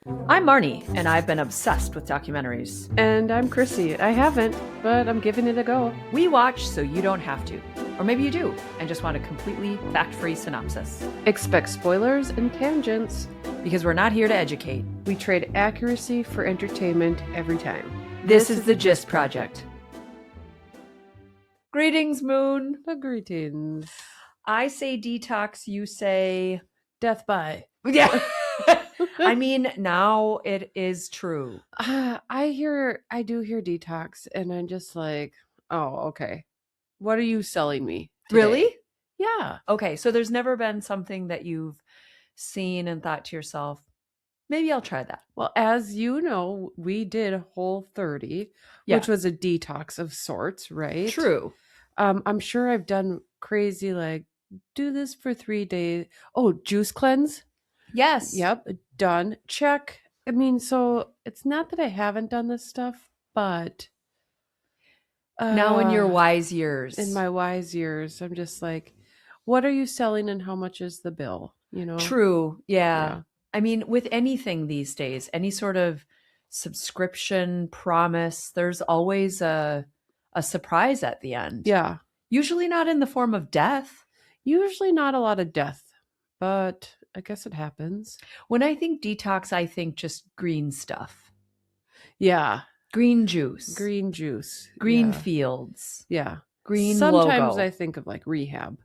I'm Marnie, and I've been obsessed with documentaries. And I'm Chrissy. I haven't, but I'm giving it a go. We watch so you don't have to. Or maybe you do, and just want a completely fact-free synopsis. Expect spoilers and tangents. Because we're not here to educate. We trade accuracy for entertainment every time. This is the Gist Project. Greetings, Moon. Greetings. I say detox, you say... Death by. Yeah. I mean, now it is true. I do hear detox, and I'm just like, oh, okay. What are you selling me today? Really? Yeah. Okay, so there's never been something that you've seen and thought to yourself, maybe I'll try that. Well, as you know, we did Whole30, Yeah. which was a detox of sorts, right? True. I'm sure I've done crazy, like, do this for 3 days. Oh, juice cleanse? Yes. Yep, done. Check. I mean, so it's not that I haven't done this stuff, but Now in your wise years. in my wise years, I'm just like, what are you selling and how much is the bill? You know? True. Yeah. I mean, with anything these days, any sort of subscription promise, there's always a surprise at the end. Yeah. Usually not in the form of death. Usually not a lot of death, but I guess it happens. When I think detox, I think just green stuff. Yeah. Green juice. Green juice. Green Yeah. fields. Yeah. Green Sometimes logo. I think of like rehab.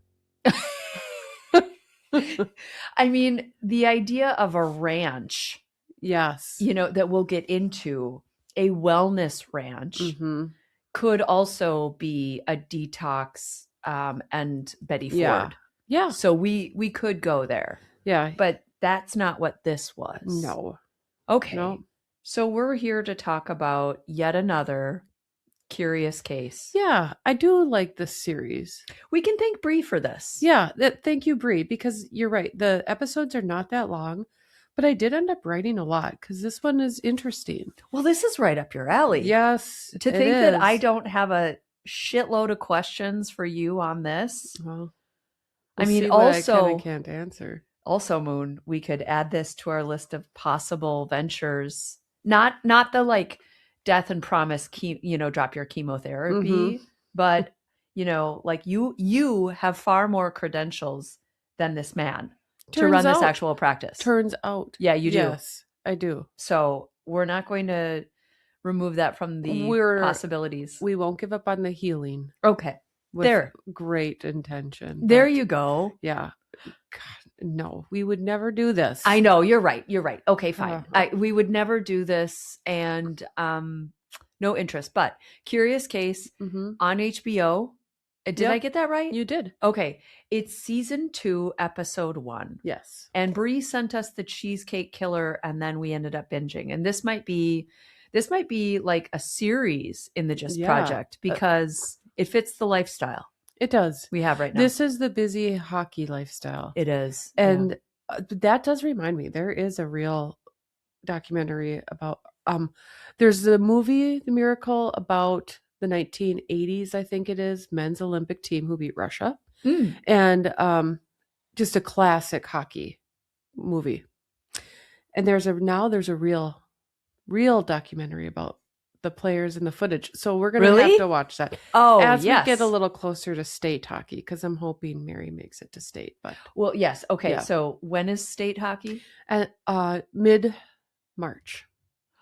I mean, the idea of a ranch, Yes. that we'll get into, a wellness ranch, Mm-hmm. could also be a detox and Betty Ford. Yeah. Yeah. So we could go there. Yeah. But that's not what this was. No. Okay. No. So we're here to talk about yet another curious case. Yeah, I do like this series. We can thank Bree for this. Yeah, thank you, Bree, because you're right. The episodes are not that long, but I did end up writing a lot because this one is interesting. Well, this is right up your alley. Yes. To think that I don't have a shitload of questions for you on this. Well, I mean, see what also, I can and can't answer. Also, Moon, we could add this to our list of possible ventures. Not the like death and promise, drop your chemotherapy, Mm-hmm. but like you have far more credentials than this man to run this actual practice. Turns out. Yeah, you do. Yes, I do. So we're not going to remove that from the possibilities. We won't give up on the healing. Okay. With there. Great intention. There you go. Yeah. God, no, we would never do this. I know. You're right. Okay, fine. We would never do this, and no interest. But Curious Case on HBO. Did I get that right? You did. Okay. It's season 2, episode 1. Yes. And Bree sent us the Cheesecake Killer, and then we ended up binging. And this might be like a series in the Gist Project because it fits the lifestyle. It does. We have right now. This is the busy hockey lifestyle. It is. And that does remind me, there is a real documentary about, there's the movie, The Miracle, about the 1980s, I think it is, men's Olympic team who beat Russia. And just a classic hockey movie. And there's a real documentary about the players and the footage. So we're going to have to watch that. Oh, as we get a little closer to state hockey, because I'm hoping Mary makes it to state. But well, yes. Okay. Yeah. So when is state hockey? Mid-March.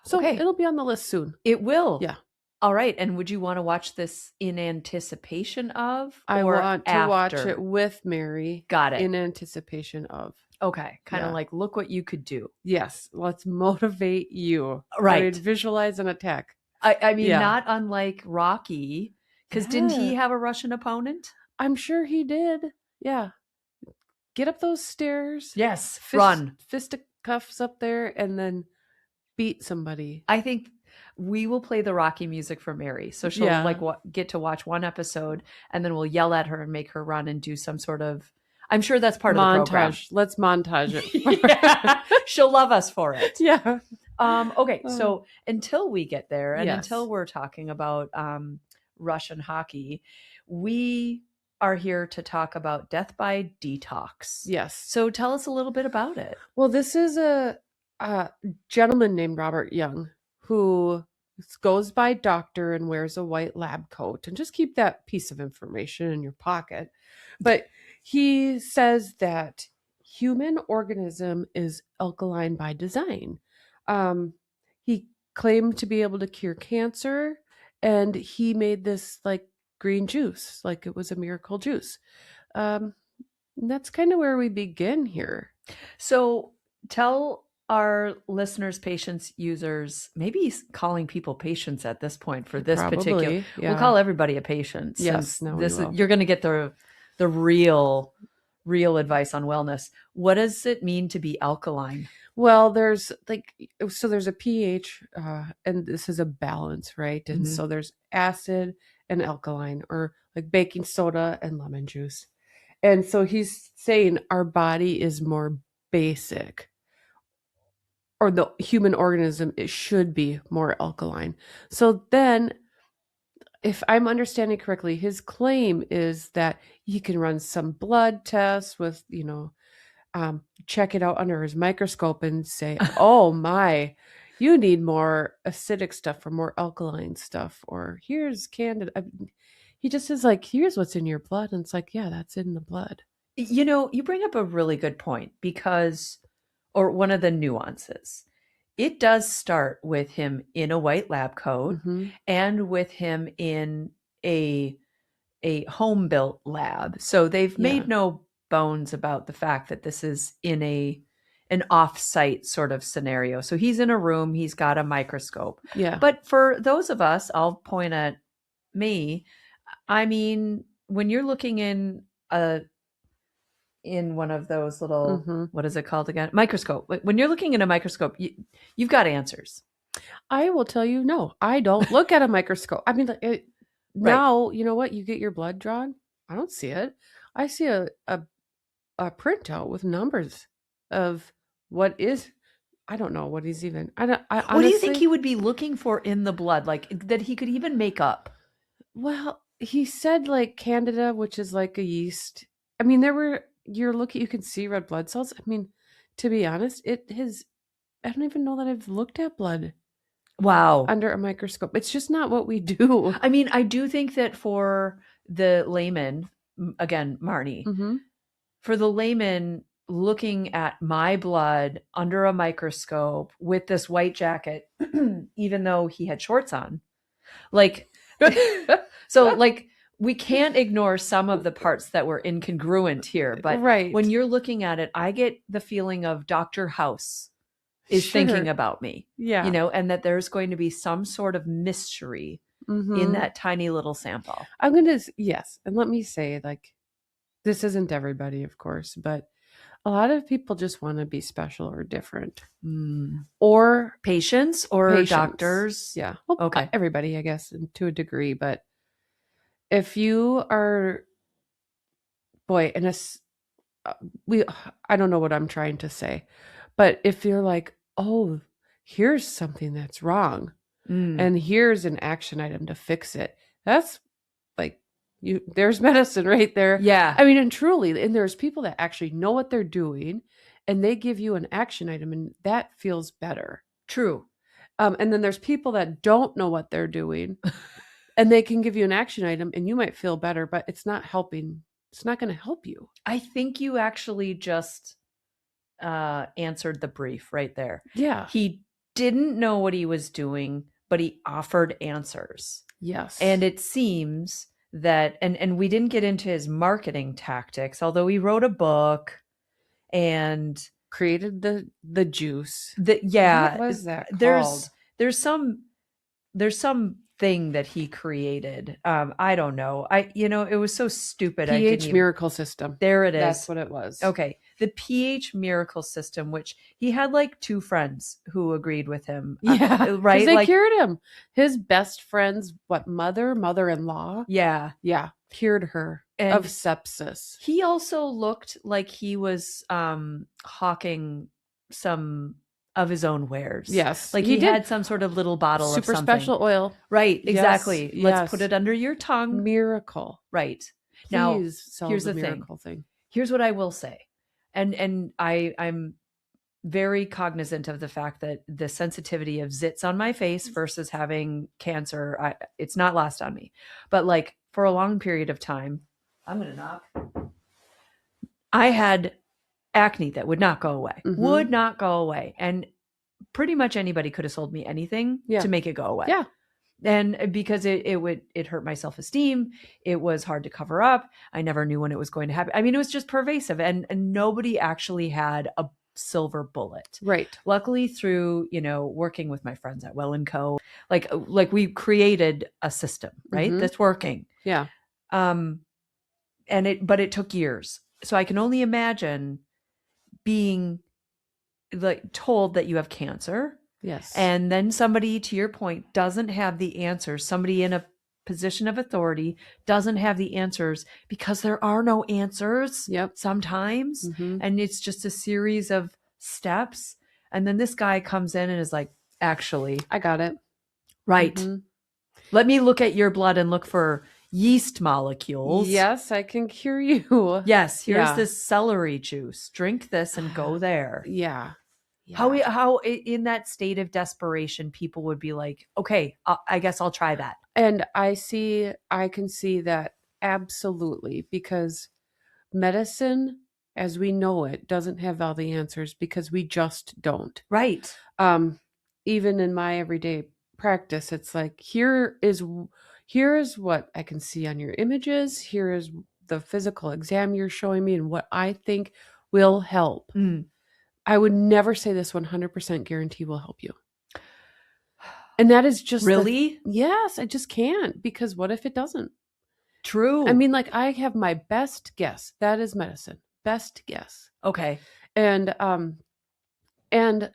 So it'll be on the list soon. It will. Yeah. All right. And would you want to watch this in anticipation of? I want to watch it with Mary. Got it. In anticipation of. Okay. Kind of like, look what you could do. Yes. Let's motivate you. Right. Visualize an attack. I mean, not unlike Rocky, because didn't he have a Russian opponent? I'm sure he did. Yeah. Get up those stairs. Yes. Run. Fisticuffs up there and then beat somebody. I think we will play the Rocky music for Mary. So she'll get to watch one episode and then we'll yell at her and make her run and do some sort of, I'm sure that's part of the program. Let's montage it. She'll love us for it. Yeah. Okay. So until we get there and until we're talking about Russian hockey, we are here to talk about Death by Detox. Yes. So tell us a little bit about it. Well, this is a a gentleman named Robert Young who goes by doctor and wears a white lab coat, and just keep that piece of information in your pocket. But he says that human organism is alkaline by design. He claimed to be able to cure cancer, and he made this like green juice, like it was a miracle juice. Um, and that's kind of where we begin here. So tell our listeners, patients, users, maybe calling people patients at this point for this particular. Probably, We'll yeah. call everybody a patient. Yes, Since no, we this is, will. you're going to get the real advice on wellness. What does it mean to be alkaline? Well, there's a pH, and this is a balance, right? And Mhm. so there's acid and alkaline, or like baking soda and lemon juice. And so he's saying our body is more basic, or the human organism, it should be more alkaline. So then, if I'm understanding correctly, his claim is that he can run some blood tests with, check it out under his microscope and say, oh my, you need more acidic stuff or more alkaline stuff, or here's candida. He just is like, here's what's in your blood. And it's like, yeah, that's in the blood. You bring up a really good point, because, or one of the nuances, it does start with him in a white lab coat, Mm-hmm. and with him in a home built lab. So they've made no bones about the fact that this is in an off-site sort of scenario. So he's in a room, he's got a microscope. Yeah. But for those of us, I'll point at me. I mean, when you're looking in one of those little, Mm-hmm. what is it called again? Microscope. When you're looking in a microscope, you've got answers. I will tell you, no, I don't look at a microscope. I mean, now, you know what? You get your blood drawn. I don't see it. I see a printout with numbers of what is. I don't know what he's even. I don't. I honestly, What do you think he would be looking for in the blood, like that he could even make up? Well, he said like candida, which is like a yeast. I mean, you can see red blood cells. I mean, to be honest, I don't even know that I've looked at blood. Wow. Under a microscope. It's just not what we do. I mean, I do think that for the layman, again, Marnie, Mm-hmm. for the layman looking at my blood under a microscope with this white jacket, even though he had shorts on, like, so like, we can't ignore some of the parts that were incongruent here. But right. when you're looking at it, I get the feeling of Dr. House is thinking about me, Yeah. and that there's going to be some sort of mystery in that tiny little sample. Yes. And let me say, like, this isn't everybody, of course, but a lot of people just want to be special or different. Or patients or doctors. Yeah. Well, okay. Everybody, I guess, to a degree. But if you are, boy, I don't know what I'm trying to say, but if you're like, oh, here's something that's wrong, and here's an action item to fix it, that's like, there's medicine right there. Yeah. I mean, and truly, and there's people that actually know what they're doing, and they give you an action item, and that feels better. True. And then there's people that don't know what they're doing, and they can give you an action item, and you might feel better, but it's not helping. It's not going to help you. I think you actually just answered the brief right there. Yeah. He didn't know what he was doing, but he offered answers. Yes. And it seems that, and we didn't get into his marketing tactics, although he wrote a book and created the juice. What was that called? There's some thing that he created. I don't know. It was so stupid. pH miracle system. There it is. That's what it was. Okay. The pH miracle system, which he had like 2 friends who agreed with him. Yeah. Right. They cured him. His best friend's mother-in-law. Yeah. Yeah. Cured her of sepsis. He also looked like he was hawking some of his own wares. Yes. Like he had some sort of little bottle of something. Super special oil. Right. Exactly. Yes. Let's put it under your tongue. Miracle. Right. Please now, sell here's the the miracle thing. Here's what I will say. And I'm very cognizant of the fact that the sensitivity of zits on my face versus having cancer, it's not lost on me. But like for a long period of time, I'm going to knock. I had acne that would not go away, would not go away. And pretty much anybody could have sold me anything Yeah. to make it go away. Yeah. And because it hurt my self-esteem, it was hard to cover up. I never knew when it was going to happen. I mean, it was just pervasive, and nobody actually had a silver bullet. Right. Luckily, through, working with my friends at Well & Co, like we created a system, right? That's working. Yeah. But it took years. So I can only imagine being like told that you have cancer. Yes. And then somebody, to your point, doesn't have the answers. Somebody in a position of authority doesn't have the answers because there are no answers. Yep. Sometimes. And it's just a series of steps. And then this guy comes in and is like, actually, I got it. Right. Let me look at your blood and look for yeast molecules. Yes, I can cure you. Yes, here's this celery juice. Drink this and go there. Yeah. How in that state of desperation, people would be like, okay, I guess I'll try that. And I can see that absolutely, because medicine, as we know it, doesn't have all the answers because we just don't. Right. Even in my everyday practice, it's like, here is what I can see on your images. Here is the physical exam you're showing me and what I think will help. I would never say this 100% guarantee will help you. And that is just really? Yes, I just can't, because what if it doesn't? True. I mean, like, I have my best guess. That is medicine. Best guess. Okay. And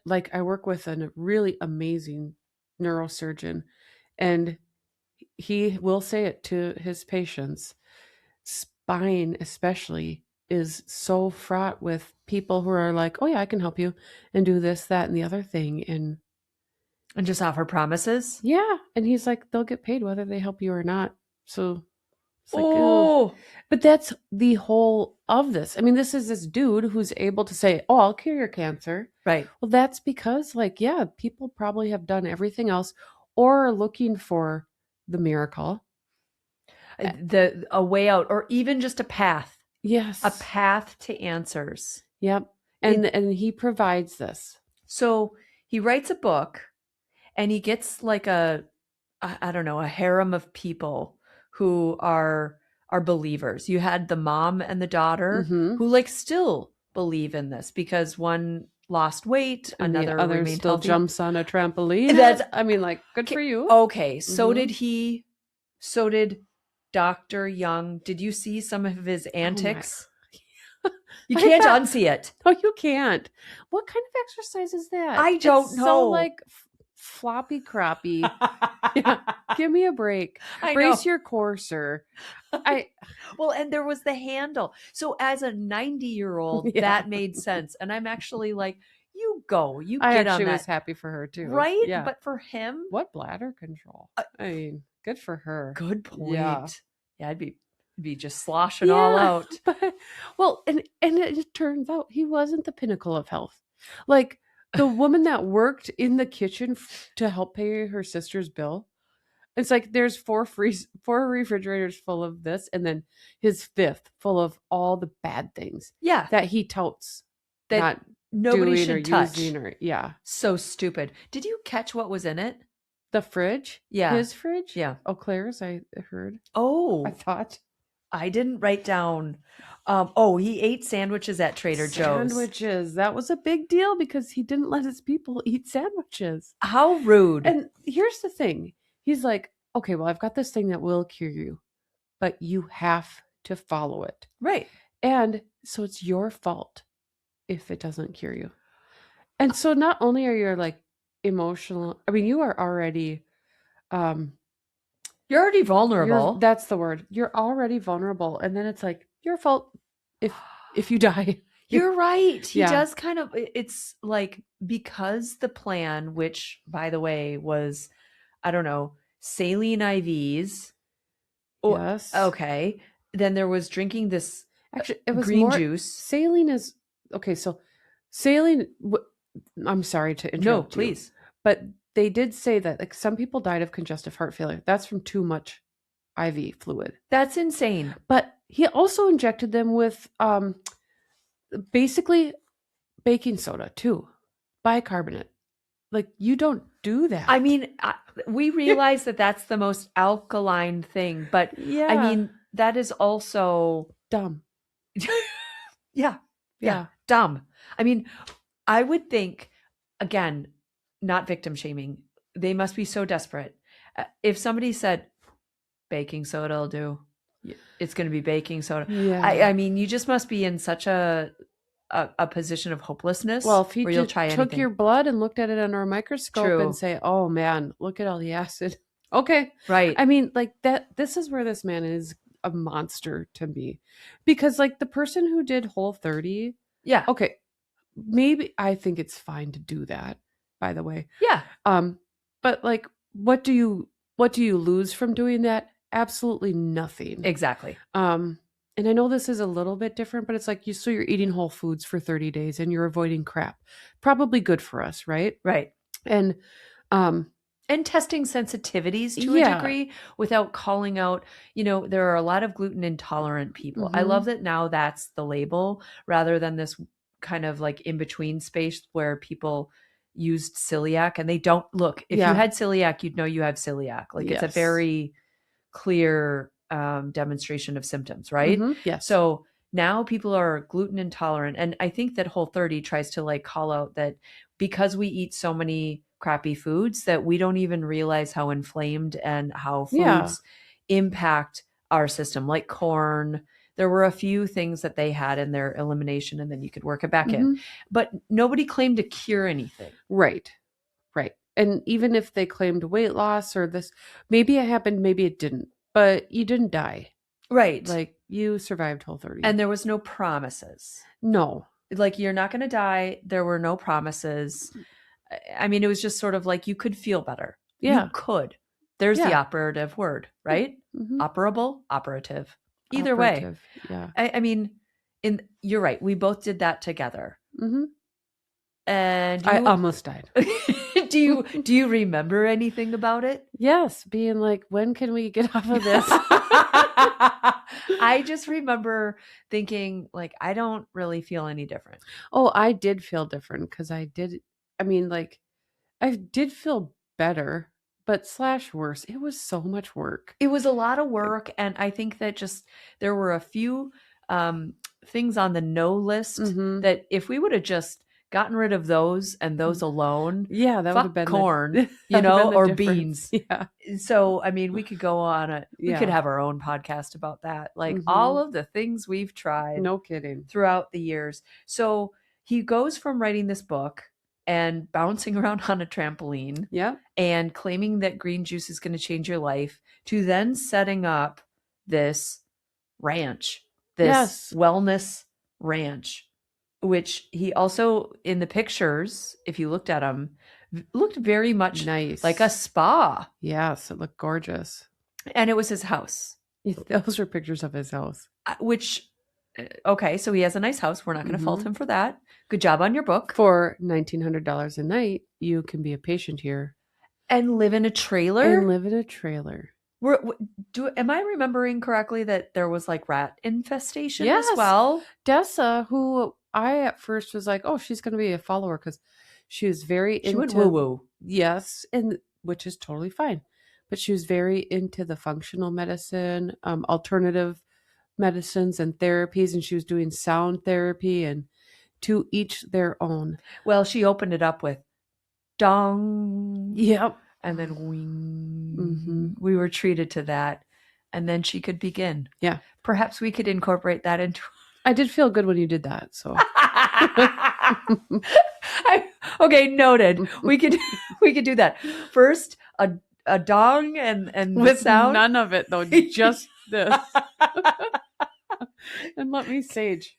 like, I work with a really amazing neurosurgeon, and he will say it to his patients. Spine especially is so fraught with people who are like, oh yeah, I can help you and do this, that, and the other thing. And just offer promises. Yeah. And he's like, they'll get paid whether they help you or not. So it's like, but that's the whole of this. I mean, this is this dude who's able to say, oh, I'll cure your cancer. Right. Well, that's because, like, yeah, people probably have done everything else or are looking for the miracle. A way out, or even just a path. Yes. A path to answers. Yep. And he provides this. So he writes a book, and he gets like a harem of people who are believers. You had the mom and the daughter who like still believe in this because one lost weight, and another the other still healthy. Jumps on a trampoline. Like, good for you. Okay. So did he. So did Dr. Young. Did you see some of his antics? You can't unsee it. No, you can't. What kind of exercise is that? I don't know. So like floppy crappy. Yeah, give me a break. Brace your core, sir. Well, and there was the handle. So as a 90-year-old, that made sense. And I'm actually like, you get on that. I actually was happy for her too. Right? Yeah. But for him, what bladder control? I mean, good for her. Good point. Yeah, I'd be just sloshing all out. Well, and it turns out he wasn't the pinnacle of health. Like, the woman that worked in the kitchen to help pay her sister's bill, it's like there's four refrigerators full of this, and then his fifth full of all the bad things. Yeah, that he touts that nobody should touch. Yeah, so stupid. Did you catch what was in it? The fridge. Yeah, his fridge. Yeah. Oh, Claire's. I heard. Oh, I thought. I didn't write down. He ate sandwiches at Trader Joe's. Sandwiches. That was a big deal because he didn't let his people eat sandwiches. How rude. And here's the thing. He's like, okay, well, I've got this thing that will cure you, but you have to follow it. Right. And so it's your fault if it doesn't cure you. And so not only are you like emotional, I mean, you are already... You're already vulnerable. That's the word. You're already vulnerable. And then it's like, your fault if you die. You're right. He does kind of, it's like, because the plan, which by the way was, I don't know, saline IVs. Yes. Okay. Then there was drinking this actually, it was green juice. Saline is, okay, so saline, I'm sorry to No, interrupt you, please. but they did say that like some people died of congestive heart failure. That's from too much IV fluid. That's insane. But he also injected them with basically baking soda too, bicarbonate. Like you don't do that. I mean, we realize that that's the most alkaline thing, but I Yeah, mean, that is also, dumb. yeah, yeah, Yeah. dumb. I mean, I would think, again, not victim shaming, they must be so desperate. If somebody said, baking soda will do, it's going to be baking soda. Yeah. I mean, you just must be in such a position of hopelessness Well, if he where you'll just try took your anything. blood and looked at it under a microscope and True. say, "Oh man, look at all the acid." Okay. Right. I mean, like that this is where this man is a monster to me. Because like the person who did Whole 30, Yeah. okay, maybe I think it's fine to do that, by the way. Yeah. But like what do you lose from doing that? Absolutely nothing. Exactly. And I know this is a little bit different, but it's like so you're eating whole foods for 30 days and you're avoiding crap. Probably good for us, right? Right. And um And testing sensitivities to a yeah. degree without calling out, there are a lot of gluten intolerant people. I love Mhm. that now that's the label rather than this kind of like in between space where people used celiac and they don't look. If you Yeah. had celiac, you'd know you have celiac. Like it's a Yes. very clear demonstration of symptoms, right? Mhm. Yes. So now people are gluten intolerant. And I think that Whole 30 tries to like call out that because we eat so many crappy foods that we don't even realize how inflamed and how Yeah. foods impact our system, like corn. There were a few things that they had in their elimination, and then you could work it back in. Mhm. But nobody claimed to cure anything. Right. Right. And even if they claimed weight loss or this, maybe it happened, maybe it didn't, but you didn't die. Right. Like you survived Whole 30. And there was no promises. No. Like, you're not going to die. There were no promises. I mean, it was just sort of like you could feel better. You Yeah. could. There's the Yeah. operative word, right? Mhm. Operable, operative. Either way. Operative. Yeah. I mean, you're right. We both did that together. Mhm. And I you almost died. do you remember anything about it? Yes, being like, when can we get off of this? I just remember thinking like I don't really feel any different. Oh, I did feel different because I mean, like, I did feel better, but slash worse. It was so much work. It was a lot of work, and I think that just there were a few things on the no list Mm-hmm. that if we would have just gotten rid of those and those alone, Yeah, that would have fuck been corn, that would have been the or difference. beans. Yeah. So, I mean, we could go on we could Yeah. have our own podcast about that. Like all Mm-hmm. of the things we've tried No kidding. throughout the years. So he goes from writing this book and bouncing around on a trampoline Yeah. and claiming that green juice is going to change your life to then setting up this ranch, this Yes. wellness ranch, which he also in the pictures, if you looked at him, looked very much Nice. like a spa. Yes, it looked gorgeous. And it was his house, Those are pictures of his house. which, okay, so he has a nice house. We're not going to fault Mhm. him for that. Good job on your book. For $1,900 a night, you can be a patient here And live in a trailer? and live in a trailer. Am I remembering correctly that there was like rat infestation Yes. as well? Dessa, who I at first was like, oh, she's going to be a follower because she was very She into went woo-woo. Yes, and which is totally fine. But she was very into the functional medicine, alternative medicines and therapies, and she was doing sound therapy and to each their own. Well, she opened it up with dong. Yep. And then wing. Mhm. We were treated to that. And then she could begin. Yeah. Perhaps we could incorporate that into. I did feel good when you did that. So Okay, noted. We could do that. First, a dong and the with sound. none of it though, just this. And let me sage.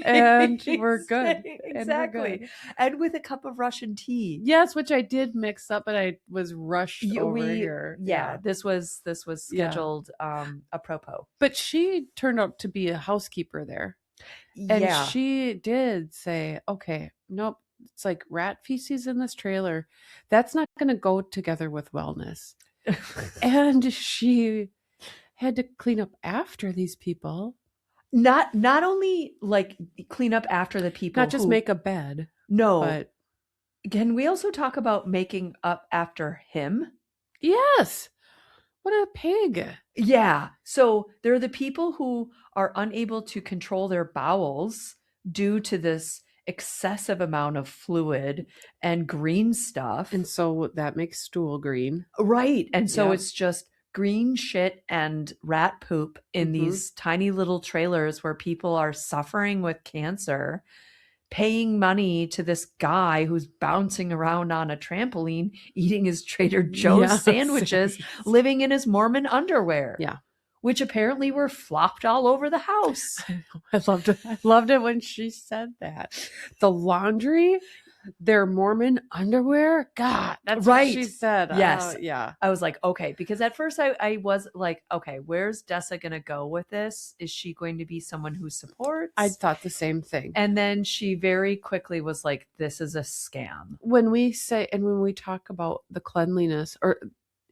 And we're good. Exactly. And with a cup of Russian tea. Yes, which I did mix up, but I was rushed over here. Yeah, this was scheduled apropos. But she turned out to be a housekeeper there. And Yeah. she did say, okay, nope, it's like rat feces in this trailer. That's not going to go together with wellness. And she had to clean up after these people. Not only like clean up after the people Not just make a bed, no. but Can we also talk about making up after him? yes. What a pig. Yeah. So there are the people who are unable to control their bowels due to this excessive amount of fluid and green stuff. And so that makes stool green. Right. And so Yep. it's just green shit and rat poop in these tiny little trailers where people are suffering with cancer, paying money to this guy who's bouncing around on a trampoline, eating his Trader Joe's Yeah, sandwiches, living in his Mormon underwear. Yeah. Which apparently were flopped all over the house. I loved it. I loved it when she said that. The laundry, their Mormon underwear. God, that's Right. what she said. Yes. Yeah. I was like, okay, because at first I was like, okay, where's Dessa going to go with this? Is she going to be someone who supports? I thought the same thing. And then she very quickly was like, this is a scam. When we say, and when we talk about the cleanliness or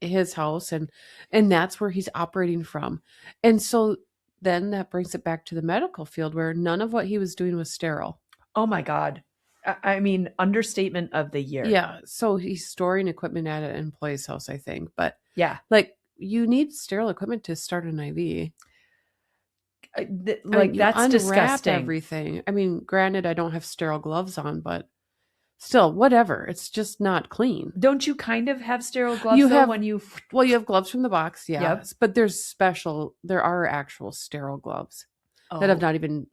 his house, and that's where he's operating from. And so then that brings it back to the medical field where none of what he was doing was sterile. Oh my God. I mean, understatement of the year. Yeah. So he's storing equipment at an employee's house, I think. But yeah, like you need sterile equipment to start an IV. That's disgusting. Everything. I mean, granted, I don't have sterile gloves on, but still, whatever. It's just not clean. Don't you kind of have sterile gloves when you? Well, you have gloves from the box, yeah. Yep. But there are actual sterile gloves that have not even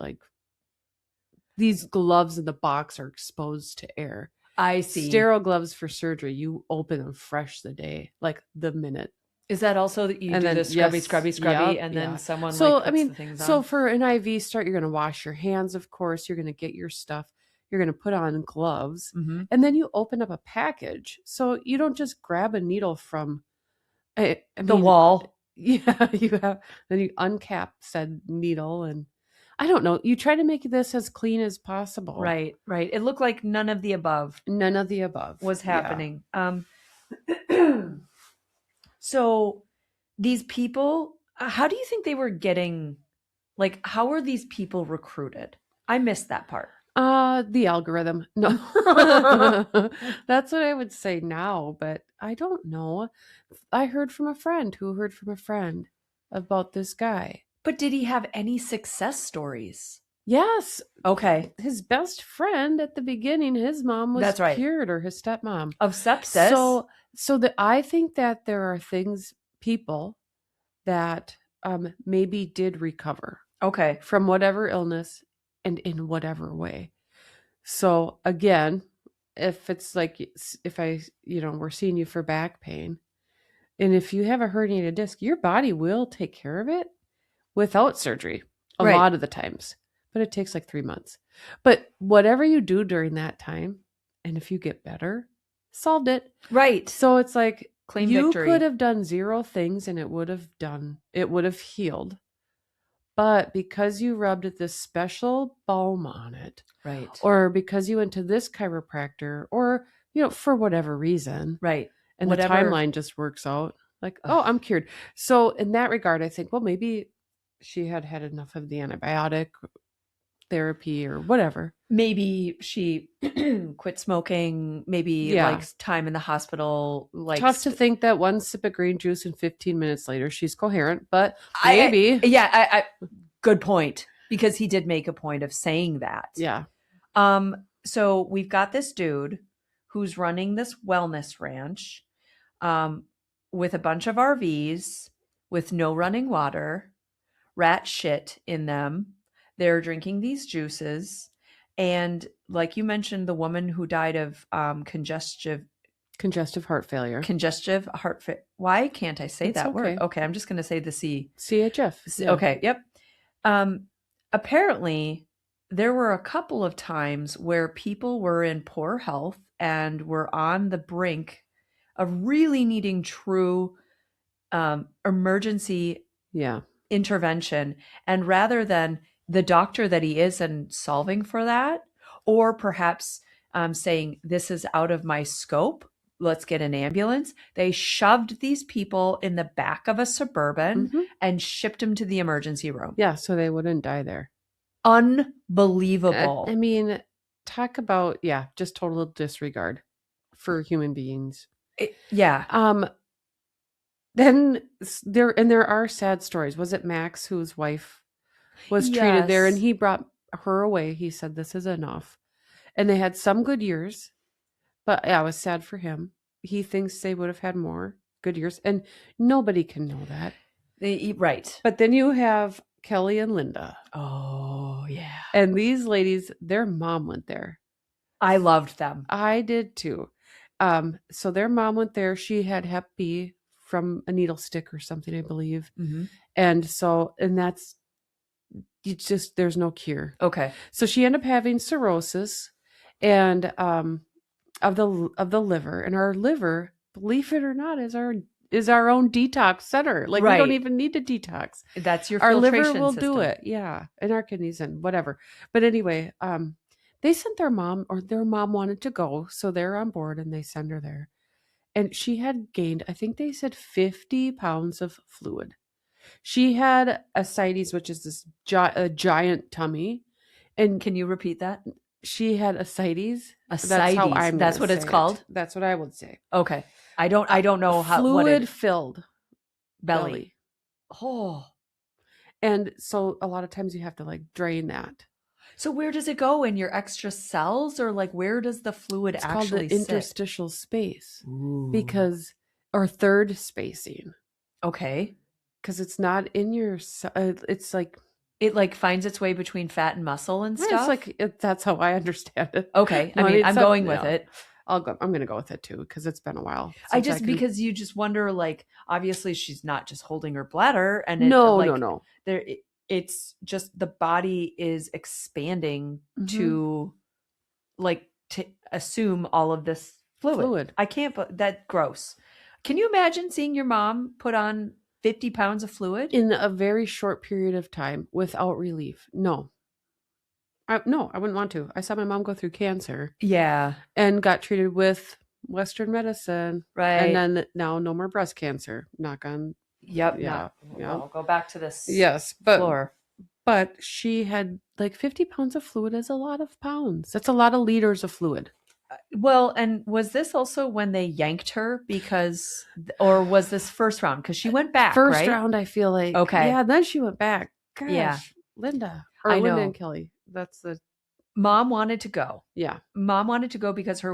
these gloves in the box are exposed to air. I see. Sterile gloves for surgery, you open them fresh the minute. Is that also that you do the scrubby, and then someone puts the things on? So for an IV start, you're going to wash your hands, of course. You're going to get your stuff. You're going to put on gloves, and then you open up a package. So you don't just grab a needle from the wall. Yeah, then you uncap said needle, and I don't know. You try to make this as clean as possible. Right. It looked like none of the above. None of the above was happening. Yeah. So these people, how do you think they were getting, how were these people recruited? I missed that part. The algorithm. No. That's what I would say now, but I don't know. I heard from a friend who heard from a friend about this guy. But did he have any success stories? Yes. Okay. His best friend at the beginning, his mom was cured, or his stepmom. Of sepsis. So I think that there are people that maybe did recover. Okay. From whatever illness and in whatever way. So again, if it's we're seeing you for back pain, and if you have a herniated disc, your body will take care of it without surgery a lot of the times, but it takes 3 months. But whatever you do during that time, and if you get better, solved it. Right. So it's claim you victory. could have done 0 things and it would have healed. But because you rubbed this special balm on it, right, or because you went to this chiropractor, or for whatever reason, right, and the timeline just works out, I'm cured. So in that regard, I think, well, maybe she had enough of the antibiotic therapy or whatever. Maybe she quit smoking. Maybe time in the hospital. Tough to think that one sip of green juice and 15 minutes later she's coherent, but maybe. Good point, because he did make a point of saying that. Yeah. So we've got this dude who's running this wellness ranch, with a bunch of RVs with no running water, rat shit in them. They're drinking these juices. And like you mentioned, the woman who died of congestive heart failure. Why can't I say that word? Okay, I'm just going to say the CHF. Yeah. Okay, yep. Apparently, there were a couple of times where people were in poor health and were on the brink of really needing true emergency intervention. And rather than the doctor that he is and solving for that, or perhaps saying, this is out of my scope. Let's get an ambulance. They shoved these people in the back of a Suburban and shipped them to the emergency room. Yeah, so they wouldn't die there. Unbelievable. I mean, talk about, just total disregard for human beings. Yeah. Then there are sad stories. Was it Max whose wife was treated there, and Yes. he brought her away? He said, this is enough. And they had some good years, but yeah, it was sad for him. He thinks they would have had more good years, and nobody can know that. Right. But then you have Kelly and Linda. Oh, yeah. And these ladies, their mom went there. I loved them. I did too. So their mom went there. She had Hep B from a needle stick or something, I believe. Mhm. And that's, there's no cure. Okay. So she ended up having cirrhosis and of the liver. And our liver, believe it or not, is our own detox center. Like, we don't Right. even need to detox. That's your Our filtration liver will system. do it. Yeah. And our kidneys and whatever. But anyway, they sent their mom wanted to go. So they're on board and they send her there. And she had gained, I think they said 50 pounds of fluid. She had ascites, which is this a giant tummy. And Can you repeat that? she had ascites. Ascites. That's how I'm That's gonna what it's say called? it. That's what I would say. Okay. I don't know how fluid filled belly. Oh. And so a lot of times you have to like drain that. So where does it go, in your extra cells, or like where does the fluid It's actually called the sit? interstitial space. Ooh. Or third spacing. Okay. Because it's not in your, it's like, it like finds its way between fat and muscle and stuff. It's like, that's how I understand it. Okay. I mean, I'm going with it. I'm going to go with it too, because it's been a while. Because you just wonder, like, obviously she's not just holding her bladder, and no. It's just the body is expanding to assume all of this fluid. I can't, but that's gross. Can you imagine seeing your mom put on 50 pounds of fluid in a very short period of time without relief? No. I wouldn't want to. I saw my mom go through cancer. Yeah. And got treated with Western medicine. Right. And then now no more breast cancer. Knock on. Yep. Yeah. I'll go back to this. Yes. Floor. But she had like 50 pounds of fluid is a lot of pounds. That's a lot of liters of fluid. Well, and was this also when they yanked her or was this first round? Because she went back, First round, I feel like. Okay. Yeah, then she went back. Gosh, yeah. Linda. I know. Linda and Kelly. That's the... Mom wanted to go. Yeah. Mom wanted to go because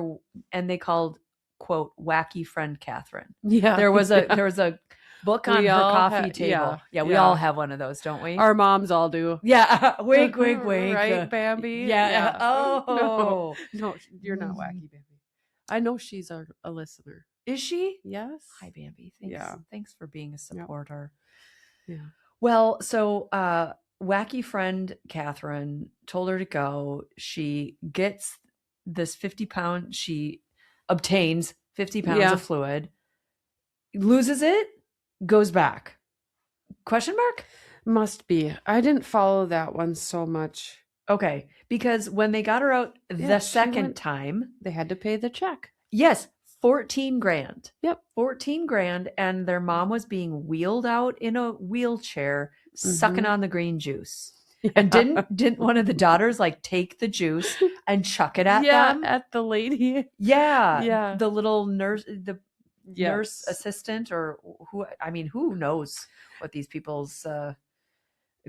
and they called, quote, wacky friend Catherine. Yeah. There was a book on her coffee table. Yeah, we all have one of those, don't we? Our moms all do. Yeah. Wink, wink, wink. Right, Bambi? Yeah. Oh. No, you're not wacky, Bambi. I know she's a listener. Is she? Yes. Hi, Bambi. Thanks for being a supporter. Yep. Yeah. Well, so wacky friend Catherine told her to go. She gets this 50 pound, she obtains 50 pounds of fluid, loses it, goes back. Question mark? Must be. I didn't follow that one so much. Okay. Because when they got her out the second time, they had to pay the check. Yes. 14 grand. Yep. 14 grand. And their mom was being wheeled out in a wheelchair, sucking on the green juice. Yeah. And didn't one of the daughters like take the juice and chuck it at them? Yeah, at the lady. Yeah. Yeah. The little nurse, nurse assistant, or who knows what these people's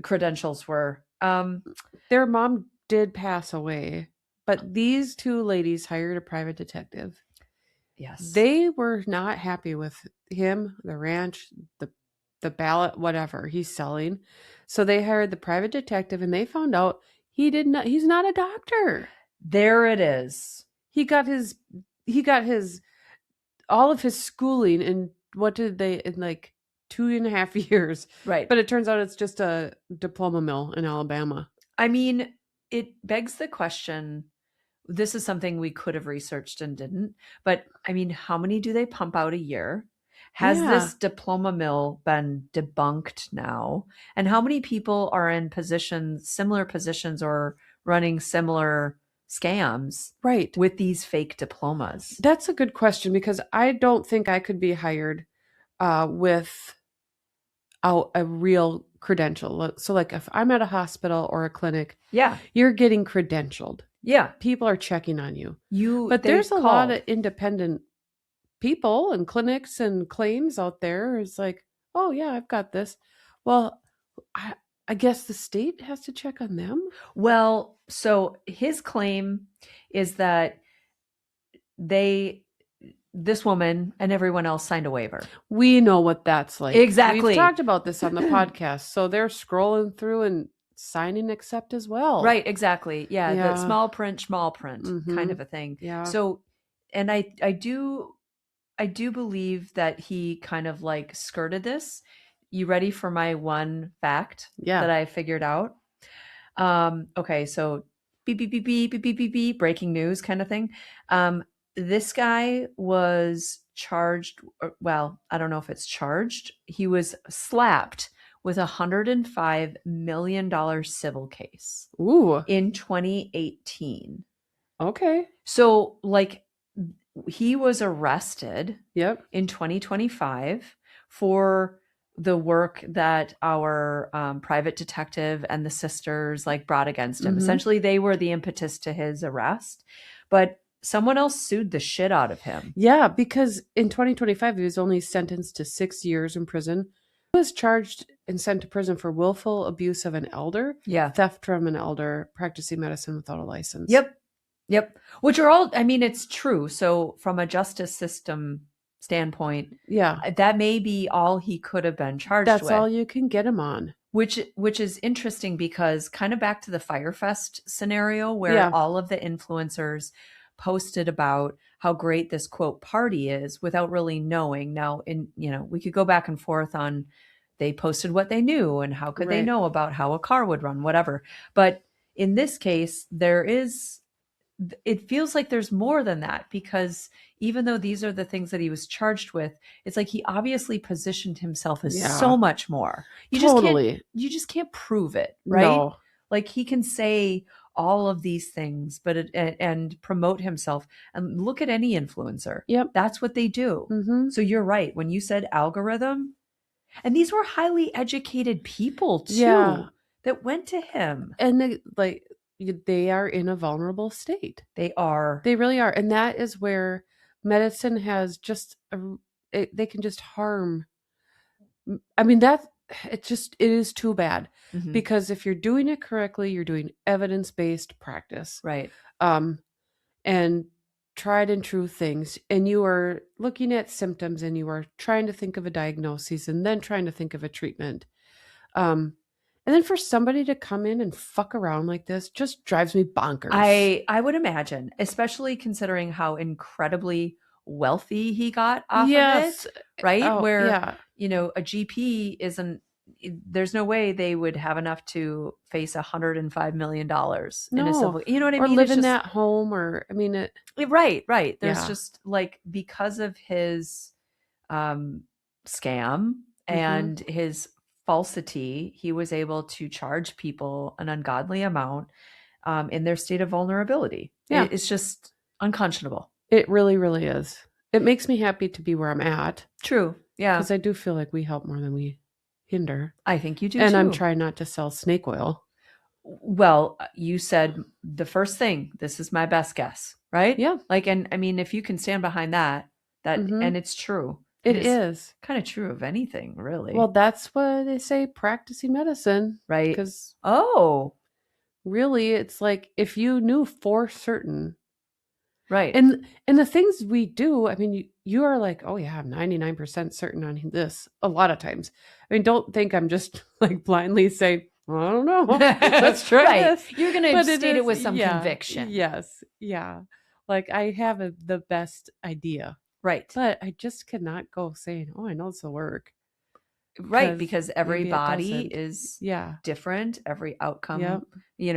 credentials were. Their mom did pass away, but these two ladies hired a private detective. Yes. They were not happy with him, the ranch, the ballot, whatever he's selling. So they hired the private detective, and they found out he's not a doctor. There it is. He got all of his schooling in like 2.5 years. Right. But it turns out it's just a diploma mill in Alabama. I mean, it begs the question. This is something we could have researched and didn't. But I mean, how many do they pump out a year? Has this diploma mill been debunked now? And how many people are in similar positions or running similar scams Right. with these fake diplomas? That's a good question because I don't think I could be hired with a real credential. So, like, if I'm at a hospital or a clinic, Yeah. you're getting credentialed. Yeah. People are checking on you. But They there's a lot called. of independent people and clinics and claims out there. It's like, oh, yeah, I've got this. Well, I, I guess the state has to check on them. Well, so his claim is that this woman and everyone else signed a waiver. We know what that's like. Exactly. We've talked about this on the podcast. So they're scrolling through and signing accept as well. Right, exactly. Yeah, Yeah. the small print kind of a thing. Yeah. So, and I do believe that he kind of like skirted this. You ready for my one fact Yeah. that I figured out? Okay, so beep beep beep beep beep beep beep beep, breaking news kind of thing. This guy was charged. Well, I don't know if it's charged. He was slapped with $105 million civil case Ooh. in 2018. Okay. So, like, he was arrested Yep. in 2025 for the work that our private detective and the sisters like brought against him. Mhm. Essentially, they were the impetus to his arrest, but someone else sued the shit out of him. Yeah, because in 2025, he was only sentenced to 6 years in prison. He was charged and sent to prison for willful abuse of an elder, Yeah. theft from an elder, practicing medicine without a license. Yep. Which are all, I mean, it's true. So from a justice system standpoint, Yeah. that may be all he could have been charged That's with. all you can get him on. Which is interesting because kind of back to the Firefest scenario where Yeah. all of the influencers posted about how great this quote party is without really knowing. Now, we could go back and forth on they posted what they knew and how could they Right. know about how a car would run, whatever. But in this case, it feels like there's more than that because even though these are the things that he was charged with, it's like he obviously positioned himself as Yeah. so much more. You Totally. just can't prove it, right? No. Like he can say all of these things, but and promote himself. And look at any influencer. Yep. That's what they do. Mm-hmm. So you're right when you said algorithm, and these were highly educated people too Yeah. that went to him. And they are in a vulnerable state. They are. They really are. And that is where medicine has just, they can just harm. I mean, it is too bad Mhm. because if you're doing it correctly, you're doing evidence-based practice. Right. And tried and true things. And you are looking at symptoms and you are trying to think of a diagnosis and then trying to think of a treatment. And then for somebody to come in and fuck around like this just drives me bonkers. I would imagine, especially considering how incredibly wealthy he got off of it, right? Oh, Where, yeah. a GP there's no way they would have enough to face $105 million in a civil, you know what I or mean? live in that home Right. There's Yeah. just like, because of his scam and his falsity, he was able to charge people an ungodly amount in their state of vulnerability. Yeah. It's just unconscionable. It really, really is. It makes me happy to be where I'm at. True. Yeah. Because I do feel like we help more than we hinder. I think you do and too. I'm trying not to sell snake oil. Well, you said the first thing, this is my best guess, right? Yeah. Like, and I mean, if you can stand behind that, and it's true. It is kind of true of anything, really. Well, that's what they say, practicing medicine. Right. Because really, it's like if you knew for certain. Right. And the things we do, I mean, you are like, oh yeah, I'm 99% certain on this a lot of times. I mean, don't think I'm just like blindly saying, well, I don't know. Let's try this. You're going to state it with some conviction. Yes. Yeah. Like I have the best idea. Right. But I just cannot go saying, oh, I know this will work. Right. Because every body is different. Every outcome,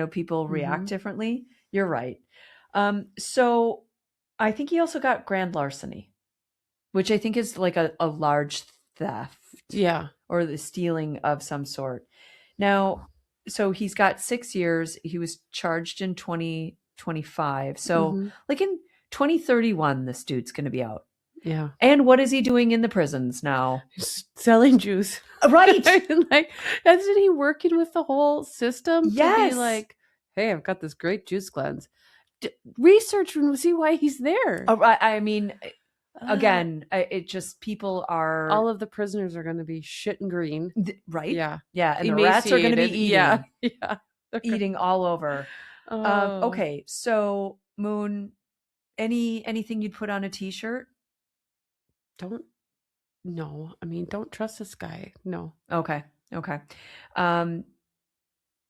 people react differently. You're right. So I think he also got grand larceny, which I think is like a large theft. Yeah. Or the stealing of some sort. Now, so he's got 6 years. He was charged in 25. So Mhm. like in 2031, this dude's going to be out. Yeah. And what is he doing in the prisons now? Selling juice. Right. Like, isn't he working with the whole system to be Yes. like, hey, I've got this great juice cleanse. Research and see why he's there. I mean, again, it just people are all of the prisoners are going to be shit and green. Right? Yeah. Yeah. And the rats are going to be Emaciated. eating. Yeah. Yeah. Eating all over. Oh. Okay. So Moon, anything you'd put on a t-shirt? Don't trust this guy. No. Okay.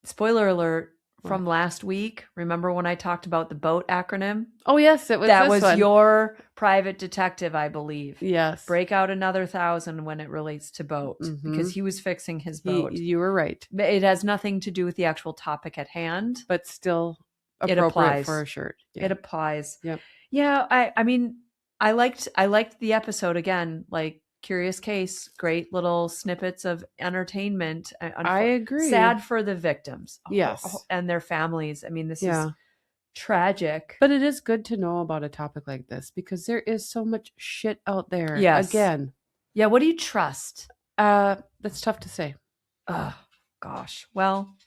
Spoiler alert from last week. Remember when I talked about the BOAT acronym? Oh, yes. It was that this was one. your private detective, I believe. Yes. Break out another 1,000 when it relates to BOAT, because he was fixing his boat. You were right. It has nothing to do with the actual topic at hand. But still appropriate it applies. for a shirt. Yeah. It applies. Yep. Yeah, I mean, I liked the episode again. Like, curious case, great little snippets of entertainment. I agree. Sad for the victims. Yes. And their families. I mean, this is tragic. But it is good to know about a topic like this because there is so much shit out there. Yes. Again. Yeah, what do you trust? That's tough to say. Oh, gosh. Well,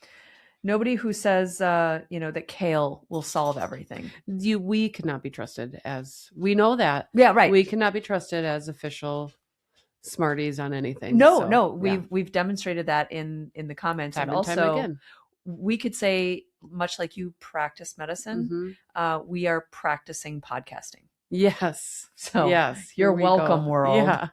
nobody who says, that kale will solve everything. We cannot be trusted as, we know that. Yeah, right. We cannot be trusted as official smarties on anything. No. We've demonstrated that in the comments. Time and also, time again. We could say, much like you practice medicine, we are practicing podcasting. Yes. So yes, you're welcome, world. Yeah.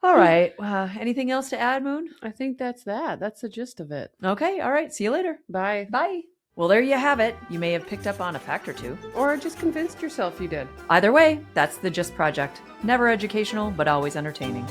All right. Anything else to add, Moon? I think that's that. That's the gist of it. Okay. All right. See you later. Bye. Bye. Well, there you have it. You may have picked up on a fact or two. Or just convinced yourself you did. Either way, that's the Gist Project. Never educational, but always entertaining.